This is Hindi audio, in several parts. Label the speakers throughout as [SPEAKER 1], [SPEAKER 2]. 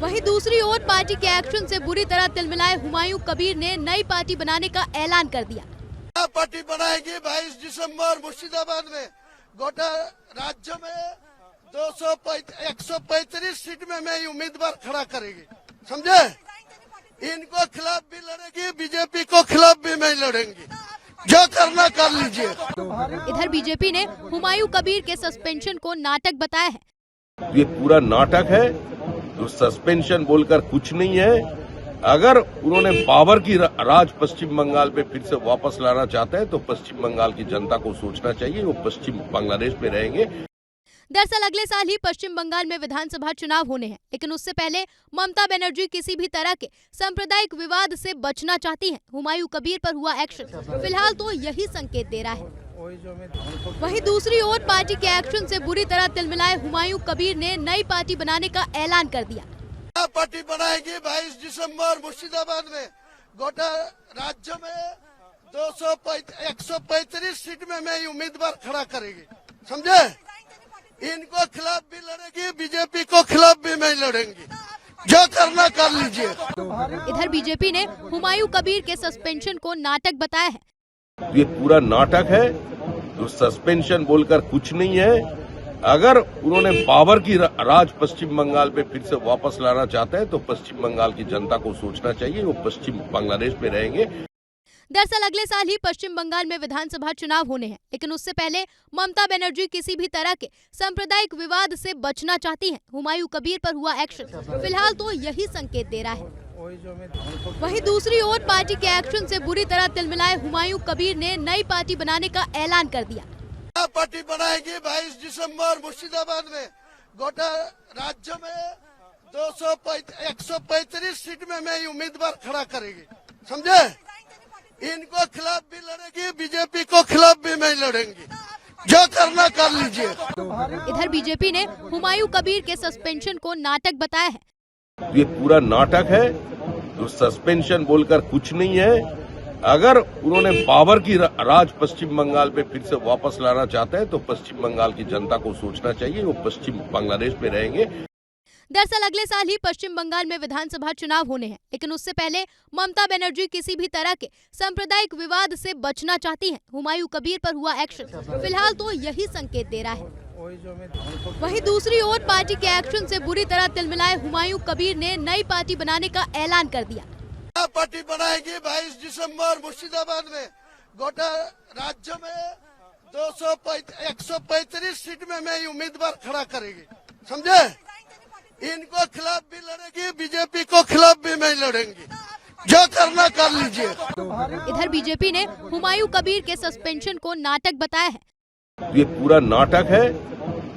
[SPEAKER 1] वहीं दूसरी ओर पार्टी के एक्शन से बुरी तरह तिलमिलाए हुमायूं कबीर ने नई पार्टी बनाने का ऐलान कर दिया।
[SPEAKER 2] पार्टी बनाएगी 22 दिसंबर मुर्शिदाबाद में। गोटा राज्य में 135 सीट में मैं उम्मीदवार खड़ा करेगी, समझे। इनको खिलाफ भी लड़ेगी, बीजेपी को खिलाफ भी मैं लड़ेंगी, जो करना कर लीजिए।
[SPEAKER 1] इधर बीजेपी ने हुमायूं कबीर के सस्पेंशन को नाटक बताया है।
[SPEAKER 3] ये पूरा नाटक है, तो सस्पेंशन बोलकर कुछ नहीं है। अगर उन्होंने पावर की राज पश्चिम बंगाल पे फिर से वापस लाना चाहते हैं तो पश्चिम बंगाल की जनता को सोचना चाहिए, वो पश्चिम बांग्लादेश में रहेंगे।
[SPEAKER 1] दरअसल अगले साल ही पश्चिम बंगाल में विधानसभा चुनाव होने हैं, लेकिन उससे पहले ममता बनर्जी किसी भी तरह के सांप्रदायिक विवाद से बचना चाहती हैं। हुमायूं कबीर पर हुआ एक्शन फिलहाल तो यही संकेत दे रहा है। वहीं दूसरी ओर पार्टी के एक्शन से बुरी तरह तिलमिलाए हुमायूं कबीर ने नई पार्टी बनाने का ऐलान कर दिया।
[SPEAKER 2] पार्टी बनाएगी 22 दिसंबर मुर्शिदाबाद में। गोटा राज्य में 135 सीट में मैं उम्मीदवार खड़ा करेगी, समझे। इनको खिलाफ भी लड़ेगी, बीजेपी को खिलाफ भी मैं लड़ेंगी, जो करना कर लीजिए।
[SPEAKER 1] इधर बीजेपी ने हुमायूं कबीर के सस्पेंशन को नाटक बताया है।
[SPEAKER 3] ये पूरा नाटक है, तो सस्पेंशन बोलकर कुछ नहीं है। अगर उन्होंने पावर की राज पश्चिम बंगाल पे फिर से वापस लाना चाहते हैं तो पश्चिम बंगाल की जनता को सोचना चाहिए, वो पश्चिम बांग्लादेश में रहेंगे।
[SPEAKER 1] दरअसल अगले साल ही पश्चिम बंगाल में विधानसभा चुनाव होने हैं, लेकिन उससे पहले ममता बनर्जी किसी भी तरह के सांप्रदायिक विवाद से बचना चाहती हैं। हुमायूं कबीर पर हुआ एक्शन फिलहाल तो यही संकेत दे रहा है। वहीं दूसरी ओर पार्टी के एक्शन से बुरी तरह तिलमिलाए हुमायूं कबीर ने नई पार्टी बनाने का ऐलान कर दिया।
[SPEAKER 2] पार्टी बनाएगी 22 दिसंबर मुर्शिदाबाद में। गोटा राज्य में 135 सीट में मैं उम्मीदवार खड़ा करेगी, समझे। इनको खिलाफ भी लड़ेगी, बीजेपी को खिलाफ भी मैं लड़ेंगी, जो करना कर लीजिए।
[SPEAKER 1] इधर बीजेपी ने हुमायूं कबीर के सस्पेंशन को नाटक बताया है।
[SPEAKER 3] ये पूरा नाटक है, तो सस्पेंशन बोलकर कुछ नहीं है। अगर उन्होंने पावर की राज पश्चिम बंगाल पे फिर से वापस लाना चाहते हैं तो पश्चिम बंगाल की जनता को सोचना चाहिए, वो पश्चिम बांग्लादेश में रहेंगे।
[SPEAKER 1] दरअसल अगले साल ही पश्चिम बंगाल में विधानसभा चुनाव होने हैं, लेकिन उससे पहले ममता बनर्जी किसी भी तरह के सांप्रदायिक विवाद से बचना चाहती हैं। हुमायूं कबीर पर हुआ एक्शन फिलहाल तो यही संकेत दे रहा है। वहीं दूसरी ओर पार्टी के एक्शन से बुरी तरह तिलमिलाए हुमायूं कबीर ने नई पार्टी बनाने का ऐलान कर दिया।
[SPEAKER 2] पार्टी बनाएगी 22 दिसंबर मुर्शिदाबाद में। गोटा राज्य में 135 सीट में मैं उम्मीदवार खड़ा करेगी, समझे। इनको खिलाफ भी लड़ेगी, बीजेपी को खिलाफ भी मैं लड़ेंगी, जो करना कर लीजिए।
[SPEAKER 1] इधर बीजेपी ने हुमायूं कबीर के सस्पेंशन को नाटक बताया है।
[SPEAKER 3] ये पूरा नाटक है,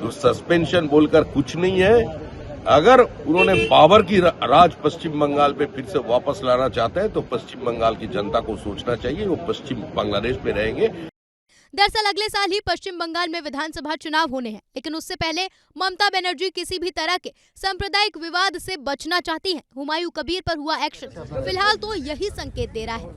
[SPEAKER 3] तो सस्पेंशन बोलकर कुछ नहीं है। अगर उन्होंने पावर की राज पश्चिम बंगाल पे फिर से वापस लाना चाहते हैं तो पश्चिम बंगाल की जनता को सोचना चाहिए, वो पश्चिम बांग्लादेश में रहेंगे।
[SPEAKER 1] दरअसल अगले साल ही पश्चिम बंगाल में विधानसभा चुनाव होने हैं, लेकिन उससे पहले ममता बनर्जी किसी भी तरह के सांप्रदायिक विवाद से बचना चाहती हैं। हुमायूं कबीर पर हुआ एक्शन फिलहाल तो यही संकेत दे रहा है।